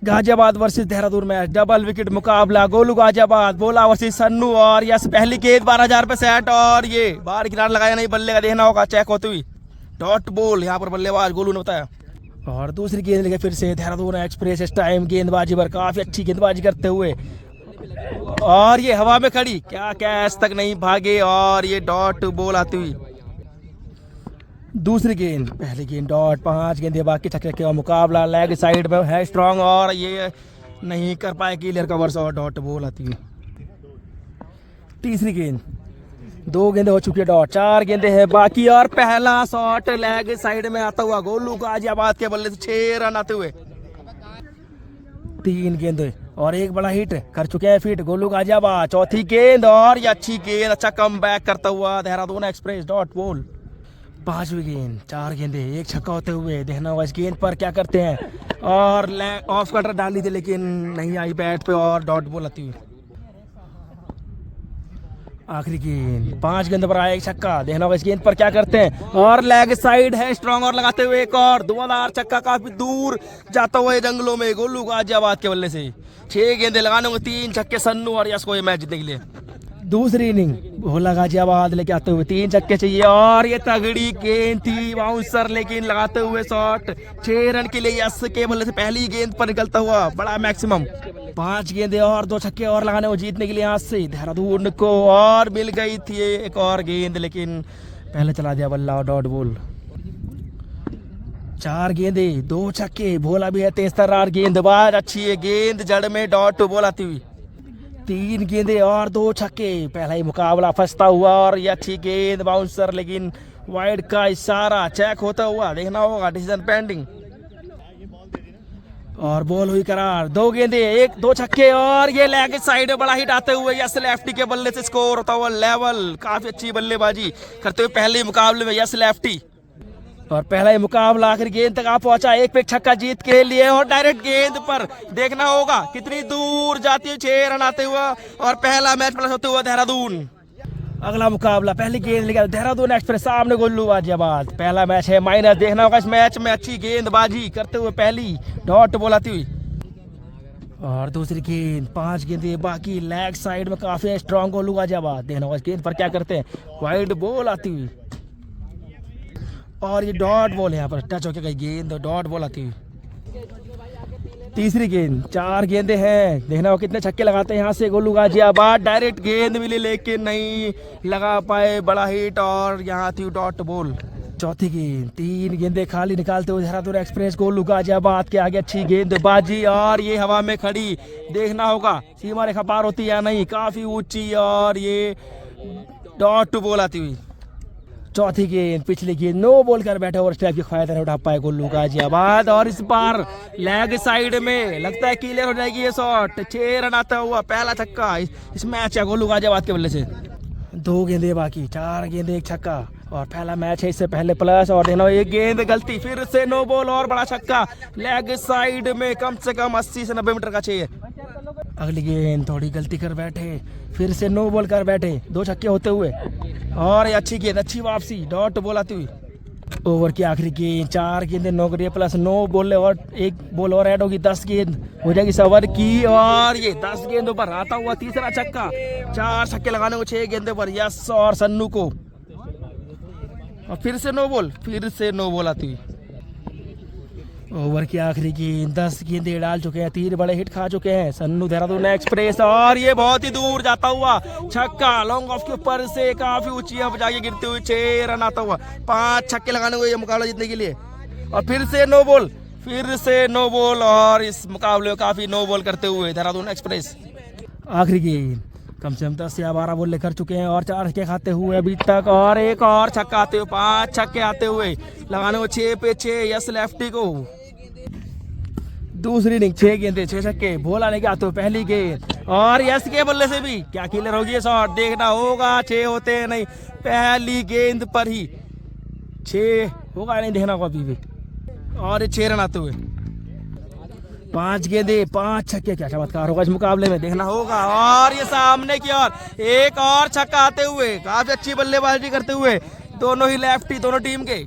Ghaziabad versus Dehradun match, double wicket मुकाबला। गोलू गाजियाबाद, बोला versus Sannu. और यस पहली गेंद 12,000 पे सेट और ये बाहर किनारा लगाया नहीं, बल्ले का देखना होगा, चेक होती हुई डॉट बॉल। यहाँ पर बल्लेबाज गोलू ने बताया। और दूसरी गेंद लेके फिर से देहरादून एक्सप्रेस इस टाइम गेंदबाजी पर काफी अच्छी गेंदबाजी करते हुए। और ये हवा में खड़ी, क्या कैच तक नहीं भागे और ये डॉट बॉल आती हुई। दूसरी गेंद, पहली गेंद डॉट, 5 गेंदे बाकी छक्के का मुकाबला। लेग साइड में है स्ट्रांग और ये नहीं कर पाए क्लियर कवर्स और डॉट बॉल आती हुई। तीसरी गेंद, 2 गेंदे हो चुकी है डॉट, 4 गेंदे हैं बाकी और पहला शॉट लेग साइड में आता हुआ गोलू गाजियाबाद के बल्ले से 6 रन आते हुए। 3 गेंदे और एक बड़ा हिट कर चुके हैं फिट गोलू गाजियाबाद। चौथी गेंद और ये अच्छी गेंद, अच्छा कम बैक करता हुआ देहरादून एक्सप्रेस, डॉट बॉल। 5वीं गेंद, 4 गेंदे, एक छक्का होते हुए। देखना होगा इस गेंद पर क्या करते हैं और ऑफ कटर डाली थी लेकिन नहीं आई बैट पे और डॉट बॉल आती हुई। आखिरी गेंद, 5 गेंद पर आया एक छक्का। देखना होगा इस गेंद पर क्या करते हैं और लेग साइड है स्ट्रांग और लगाते हुए एक और धुआंधार छक्का, काफी दूर जाता हुआ जंगलों में गोलू गाजियाबाद के बल्ले से। 6 गेंदे लगाने होंगे, 3 छक्के सन्नू और यस को ये मैच जीतने के लिए। दूसरी इनिंग भोला गाजियाबाद लेके आते हुए 3 छक्के चाहिए और ये तगड़ी गेंद थी, बाउंसर लेकिन लगाते हुए शॉट। 6 रन के लिए यस के बल्ले से पहली गेंद पर निकलता हुआ बड़ा मैक्सिमम। 5 गेंदे और 2 छक्के और लगाने वो जीतने के लिए यहाँ से देहरादून को। और मिल गई थी एक और गेंद लेकिन पहले चला दिया बल्ला और डॉट बॉल। 4 गेंदे, 2 छक्के, भोला भी है तेज तर्रार गेंदबाज, अच्छी है गेंद जड़ में, डॉट बॉल आती हुई। 3 गेंदे और 2 छक्के, पहला ही मुकाबला फंसता हुआ और ये अच्छी गेंद बाउंसर लेकिन वाइड का इशारा, चेक होता हुआ देखना होगा, डिसीजन पेंडिंग और बॉल हुई करार। 2 गेंदे, 2 छक्के और ये लेग साइड में बड़ा हिट आते हुए यस लेफ्टी के बल्ले से स्कोर होता हुआ लेवल। काफी अच्छी बल्लेबाजी करते हुए पहले मुकाबले में यस लेफ्टी और पहला ही मुकाबला आखिरी गेंद तक आ पहुंचा। एक पे छक्का जीत के लिए और डायरेक्ट गेंद पर देखना होगा कितनी दूर जाती है, 6 रन आते हुआ और पहला मैच प्लस होते हुआ देहरादून। अगला मुकाबला, पहली गेंद लेकर देहरादून एक्सप्रेस सामने गोलू गाजियाबाद। पहला मैच है माइनस, देखना होगा इस मैच में अच्छी गेंदबाजी करते हुए पहली डॉट बॉल आती हुई। और दूसरी गेंद, 5 गेंदे बाकी, लेग साइड में काफी स्ट्रॉन्ग गोलू गाजियाबाद। देखना होगा इस गेंद पर क्या करते हैं, वाइड बॉल आती हुई और ये डॉट बॉल है, यहाँ पर टच होकर गई गेंद, डॉट बॉल आती हुई। तीसरी गेंद, 4 गेंदे हैं, देखना हो कितने छक्के लगाते हैं यहाँ से गोलू गाजियाबाद। डायरेक्ट गेंद मिली लेकिन नहीं लगा पाए, बड़ा हिट और यहाँ थी डॉट बॉल। चौथी गेंद, 3 गेंदे खाली निकालते हुए देहरादून एक्सप्रेस गोलू गाजियाबाद के आगे अच्छी गेंदबाजी और ये हवा में खड़ी, देखना होगा सीमा रेखा पार होती है या नहीं, काफी ऊंची और ये डॉट बॉल आती हुई। चौथी गेंद, पिछली गेंद नो बॉल कर बैठे और स्टेप की फायदा नहीं उठा पाए गोलू गाजियाबाद और इस बार लेग साइड में लगता है क्लियर हो जाएगी ये शॉट। 6 रन आता हुआ पहला छक्का इस मैच है गोलू गाजियाबाद के बल्ले से। 2 गेंदे बाकी, 4 गेंदे, 1 छक्का और पहला मैच है इससे पहले प्लस। और देखना एक गेंद गलती, फिर से नो बॉल और बड़ा छक्का लेग साइड में, कम से कम 80 से 90 मीटर का चाहिए। अगली गेंद थोड़ी गलती कर बैठे, फिर से नो बॉल कर बैठे, 2 छक्के होते हुए और ये अच्छी गेंद, अच्छी वापसी, डॉट बॉल आती हुई। ओवर की आखिरी गेंद, 4 गेंदे 9 गेंदे प्लस 9 बॉल और 1 बॉल और ऐड होगी, 10 गेंद हो जाएगी सवर की और ये 10 गेंदों पर आता हुआ तीसरा छक्का। 4 छक्के लगाने को 6 गेंदे पर यस और सन्नू को। और फिर से नो बॉल, फिर से नो बॉल आती हुई। ओवर की आखिरी गेंद, 10 गेंदे डाल चुके हैं, 3 बड़े हिट खा चुके हैं सन्नू देहरादून एक्सप्रेस और ये बहुत ही दूर जाता हुआ छक्का लॉन्ग ऑफ के ऊपर से काफी ऊंची अब जाके गिरते हुए 6 रन आता हुआ। 5 छक्के लगाने को ये मुकाबला जीतने के लिए और फिर से नो बॉल, फिर से नो बॉल और इस मुकाबले में काफी नो बॉल करते हुए देहरादून एक्सप्रेस। आखिरी गेंद, कम से कम 10 या 12 बॉल कर चुके हैं और 4 छक्के खाते हुए अभी तक और एक और छक्का आते हुए, 5 छक्के आते हुए लगाने को 6 पे 6 यस लेफ्टी को। दूसरी इनिंग 6 गेंदे 6 छक्के, भोला लेके आते हुए पहली गेंद और यस के बल्ले से भी क्या क्लियर होगी ये शॉट, देखना होगा 6 होते हैं नहीं, पहली गेंद पर ही 6 होगा नहीं, देखना होगा अभी भी और ये 6 रन आते हुए। 5 गेंदे 5 छक्के, क्या चमत्कार होगा इस मुकाबले में, देखना होगा। और ये सामने की ओर एक और छक्का आते हुए, काफी अच्छी बल्लेबाजी करते हुए दोनों ही लेफ्टी, दोनों टीम के।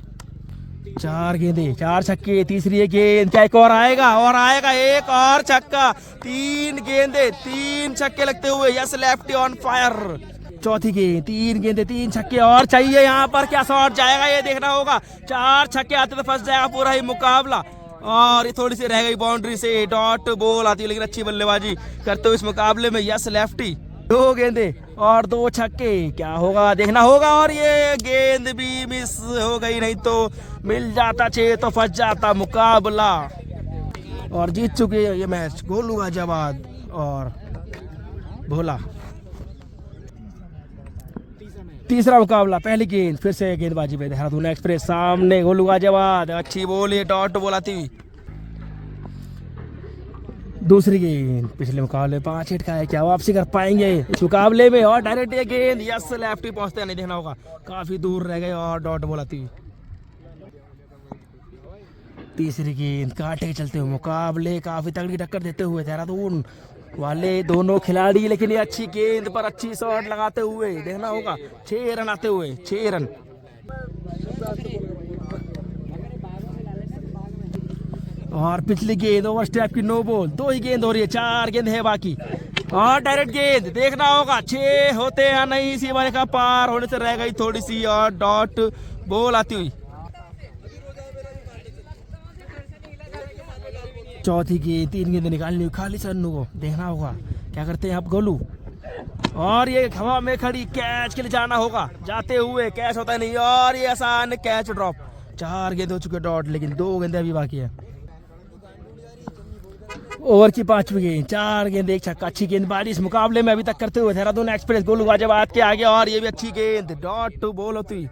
4 गेंदे 4 छक्के, तीसरी गेंद, क्या एक और आएगा? और आएगा एक और छक्का। 3 गेंदे 3 छक्के लगते हुए, यस लेफ्टी ऑन फायर। चौथी गेंद 3 गेंदे 3 छक्के और चाहिए यहाँ पर, क्या शॉट जाएगा ये देखना होगा। 4 छक्के आते तो फंस जाएगा पूरा ही मुकाबला। और ये थोड़ी सी रह गई बाउंड्री से, डॉट बॉल आती है, लेकिन अच्छी बल्लेबाजी करते हुए इस मुकाबले में, यस लेफ्टी। 2 गेंदे और 2 छक्के, क्या होगा देखना होगा। और ये गेंद भी मिस हो गई, नहीं तो मिल जाता 6 तो फंस जाता मुकाबला। और जीत चुके ये मैच गोलू गाजियाबाद और भोला। तीसरा मुकाबला, पहली गेंद फिर से गेंदबाजी पे देहरादून एक्सप्रेस, सामने गोलू गाजियाबाद, अच्छी बॉल, ये डॉट बॉल आती हुई। दूसरी गेंद, पिछले मुकाबले 5 हिट का है, क्या वापसी कर पाएंगे इस मुकाबले में? और डायरेक्ट ये गेंद, यस लेफ्टी पहुंचते नहीं, देखना होगा, काफी दूर रह गए और डॉट बॉल आती हुई। तीसरी गेंद, कांटे चलते हुए मुकाबले, काफी तगड़ी टक्कर देते हुए देहरादून वाले दोनों खिलाड़ी, लेकिन ये अच्छी गेंद पर अच्छी शॉट लगाते हुए, देखना होगा 6 रन आते हुए, 6 रन। और पिछली गेंद ओवर स्टेप की नो बॉल, 2 ही गेंद हो रही है, 4 गेंद है बाकी। और डायरेक्ट गेंद, देखना होगा 6 होते हैं नहीं, सीमा रेखा पार होने से रह गई थोड़ी सी, और डॉट बॉल आती हुई। चौथी गेंद, 3 गेंद निकालनी हुई खाली सन्नू को, देखना होगा क्या करते हैं अब गोलू। और ये हवा में खड़ी, कैच के लिए जाना होगा, जाते हुए कैच होता नहीं, और ये आसान कैच ड्रॉप। 4 गेंद हो चुके डॉट, लेकिन 2 गेंदे अभी बाकी है। ओवर की 5वीं गेंद, 4 गेंद 1 छक्का, अच्छी गेंदबाजी इस मुकाबले में अभी तक करते हुए देहरादून एक्सप्रेस गोलू गाजियाबाद के आगे। और ये भी अच्छी गेंद, डॉट बॉल होती हुई।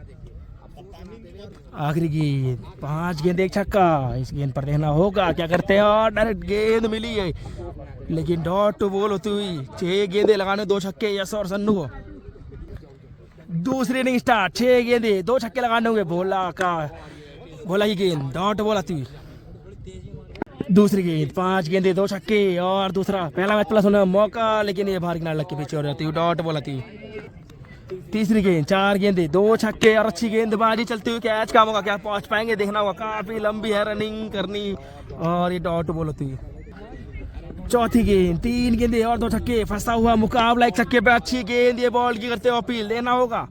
आखिरी गेंद, 5 गेंद 1 छक्का, इस गेंद पर देखना होगा क्या करते हैं। और डायरेक्ट गेंद मिली है, लेकिन डॉट बॉल होती हुई। 6 गेंदे लगाने 2 छक्के, यस और सन्नू को। दूसरी इनिंग स्टार्ट, 6 गेंदे 2 छक्के लगाने होंगे, भोला की गेंद, डॉट बॉल आती हुई। दूसरी गेंद, 5 गेंदे 2 छक्के, और दूसरा पहला मैच प्लस होने का मौका, लेकिन ये बाहर किनारे लग के पीछे हो जाती हुई, डॉट बॉल आती हुई। तीसरी गेंद, 4 गेंदे 2 छक्के, और अच्छी गेंदबाजी चलती हुई, कैच का मौका, क्या पहुंच पाएंगे देखना होगा, काफी लंबी है रनिंग करनी, और ये डॉट बॉल होती है। चौथी गेंद, 3 गेंदे और 2 छक्के, फंसा हुआ मुकाबला 1 छक्के पे, अच्छी गेंद, ये बॉल की करते हो अपील, देना होगा।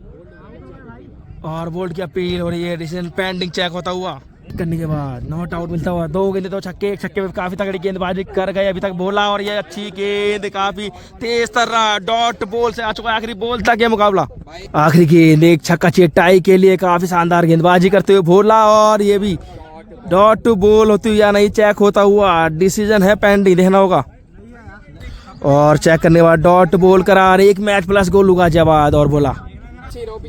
और बोल्ड की अपील हो रही है, डिसीजन पेंडिंग चेक होता हुआ करने के बाद नॉट आउट मिलता हुआ। 2 गेंदे 2 छक्के, 1 छक्के पे काफी तगड़ी गेंदबाजी कर गए अभी तक भोला, और ये अच्छी गेंद, काफी तेज तरह डॉट बॉल से आ चुका है आखिरी बॉल तक ये मुकाबला। आखिरी गेंद, 1 छक्का चेटाई के लिए, काफी शानदार गेंदबाजी करते हुए भोला, और ये भी डॉट बॉल होती हुई या नहीं चेक होता हुआ, डिसीजन है पेंडिंग, देखना होगा। और चेक करने के बाद डॉट बॉल करार, 1 मैच प्लस गोलू गाजियाबाद और भोला।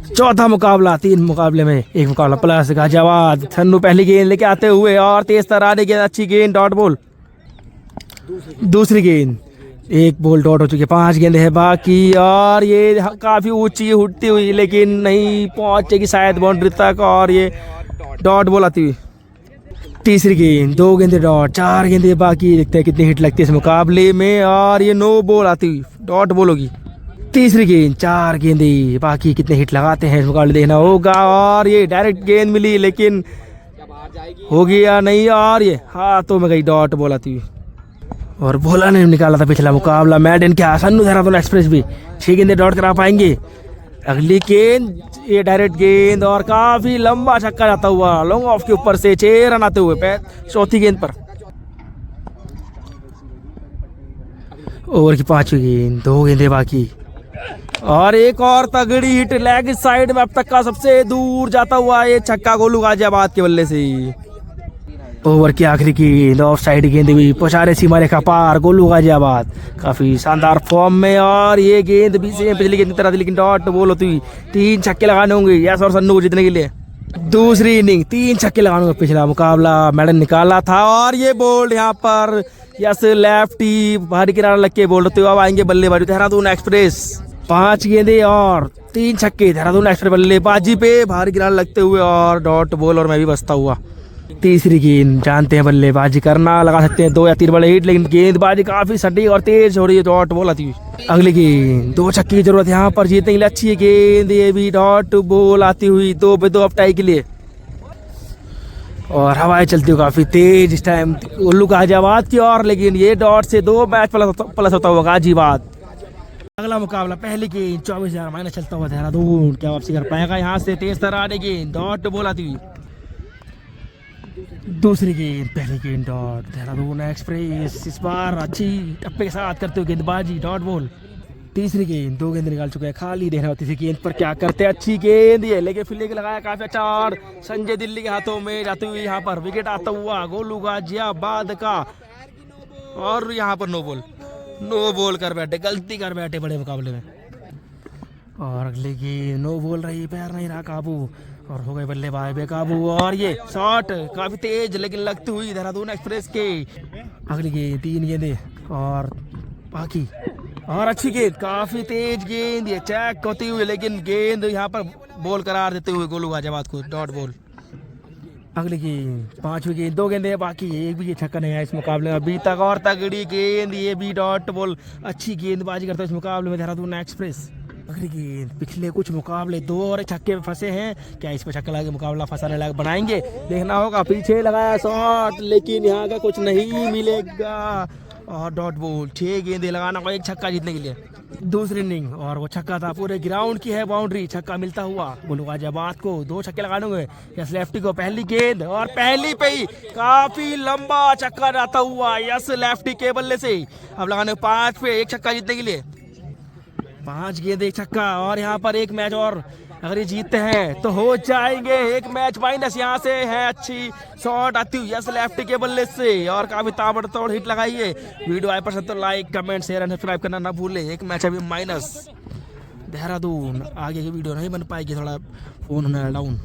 चौथा मुकाबला, 3 मुकाबले में 1 मुकाबला प्लस गाजियाबाद। सन्नू पहली गेंद लेके आते हुए, और तेज तरारी गेंद, अच्छी गेंद, डॉट बॉल। दूसरी गेंद, 1 बॉल डॉट हो चुकी है, 5 गेंद है बाकी, और ये काफी ऊंची उठती हुई, लेकिन नहीं पहुंचेगी शायद बाउंड्री तक, और ये डॉट बॉल आती हुई। तीसरी गेंद, 2 गेंदे डॉट, 4 गेंदे बाकी, देखते हैं कितनी हिट लगती है इस मुकाबले में, और ये नो बॉल आती हुई, डॉट बॉल होगी। तीसरी गेंद, 4 गेंदे बाकी, कितने हिट लगाते हैं इस मुकाबले देखना होगा। और ये डायरेक्ट गेंद मिली, लेकिन होगी या नहीं, और ये हाथों में गई, डॉट बॉल आती हुई। और भोला ने निकाला था पिछला मुकाबला मैडन क्या, सन्नू देहरादून एक्सप्रेस भी 6 गेंदे डॉट करा पाएंगे। अगली गेंद, ये डायरेक्ट गेंद, और काफी लंबा छक्का जाता हुआ लॉन्ग ऑफ के ऊपर से, 6 रन आते हुए चौथी गेंद पर। ओवर की 5वीं गेंद, 2 गेंदे बाकी, और एक और तगड़ी हिट लेग साइड में, अब तक का सबसे दूर जाता हुआ ये छक्का गोलू गाजियाबाद के बल्ले से। ओवर की आखिरी गेंद, ऑफ साइड गेंद भी, पहुंचा सीमा रेखा पार, गोलू गाजियाबाद काफी शानदार फॉर्म में। और ये गेंद भी सेम पिछली गेंद की तरह थी, लेकिन डॉट बॉल होती हुई। 3 छक्के लगाने होंगे यस और सन्नू को जीतने के लिए। दूसरी इनिंग 3 छक्के लगाने होंगे, पिछला मुकाबला मैडन निकाला था, और ये बोल्ड यहाँ पर यस लेफ्टी बाहरी किनारा लग के बोल्ड होते हुए अब आएंगे बल्लेबाजी देहरादून एक्सप्रेस। 5 गेंदे और 3 छक्के, देहरादून एक्सप्रेस बल्लेबाजी पे बाहरी किनारा लगते हुए, और डॉट बॉल, और मैं भी बचता हुआ। तीसरी गेंद, जानते हैं बल्लेबाजी करना, लगा सकते हैं 2 या 3 बड़े हिट, लेकिन गेंदबाजी काफी सटीक और तेज हो रही है, डॉट बॉल आती हुई। अगली गेंद, 2 छक्के की जरूरत है यहाँ पर जीतने के लिए, अच्छी है गेंद, ये भी डॉट बॉल आती हुई, 2 पे 2 अब टाई के लिए। और हवाएं चलती हुई काफी तेज इस टाइम उल्लू गाजियाबाद की और, लेकिन ये डॉट से 2 मैच प्लस होता हुआ गाजियाबाद। अगला मुकाबला, पहली गेंद 24,000 माइनस चलता हुआ देहरादून, क्या वापसी कर पाएगा यहाँ से, तेज तरार गेंद, डॉट बॉल आती हुई। दूसरी गेंद, पहली गेंद डॉट, देहरादून एक्सप्रेस इस बार अच्छी टप्पे के साथ करते हुए गेंदबाजी, डॉट बॉल। तीसरी गेंद, 2 गेंद निकाल चुके हैं खाली, देखना होती थी गेंद पर क्या करते हैं, अच्छी गेंद ये लेके फील्डिंग लगाया काफी अच्छा, और संजय दिल्ली के हाथों में जाते हुए यहाँ पर विकेट आता हुआ गोलू गाजियाबाद का, और यहाँ पर नो बॉल कर बैठे, गलती कर बैठे बड़े मुकाबले में। और अगली गेंद नो बॉल रही, पैर नहीं रहा काबू, और हो गए बल्लेबाज बेकाबू, और ये शॉट काफी तेज लेकिन लगती हुई देहरादून एक्सप्रेस के। अगली गेंद, 3 गेंदे और बाकी, और अच्छी गेंद, काफी तेज गेंद, ये चेक होती हुई, लेकिन गेंद यहाँ पर बॉल करार देते हुए गोलू गाजियाबाद को, डॉट बॉल। अगली गेंद, 5वीं गेंद, 2 गेंदे बाकी, एक भी ये छक्का नहीं है इस मुकाबले में अभी तक, और तगड़ी गेंद, ये भी डॉट बॉल, अच्छी गेंदबाजी करता है इस मुकाबले में देहरादून एक्सप्रेस। अगली गेंद, पिछले कुछ मुकाबले 2 और छक्के में फंसे हैं, क्या इस पर छक्का लगा के मुकाबला फंसाने लायक बनाएंगे, देखना होगा। पीछे लगाया शॉट, लेकिन यहाँ का कुछ नहीं मिलेगा, और डॉट बॉल। 6 गेंदे लगाना होगा 1 छक्का जीतने के लिए। दूसरी इनिंग, और वो छक्का था पूरे ग्राउंड की है बाउंड्री, छक्का मिलता हुआ गोलू गाजियाबाद को, 2 छक्के लगाने हुए यस लेफ्टी को। पहली गेंद, और पहली पे ही काफी लंबा छक्का जाता हुआ यस लेफ्टी के बल्ले से, अब लगाने 5 पे 1 छक्का जीतने के लिए। 5 गेंद 1 छक्का, और यहाँ पर 1 मैच और अगर ये जीतते हैं तो हो जाएंगे 1 मैच माइनस। यहाँ से है अच्छी शॉट आती हुई यस लेफ्टी के बल्ले से, और काफी ताबड़तोड़ हिट लगाइए। वीडियो आए पसंद तो like comment share and subscribe करना ना भूलें। 1 मैच अभी माइनस देहरादून, आगे की वीडियो नहीं बन पाएगी, थोड़ा फोन होना डाउन।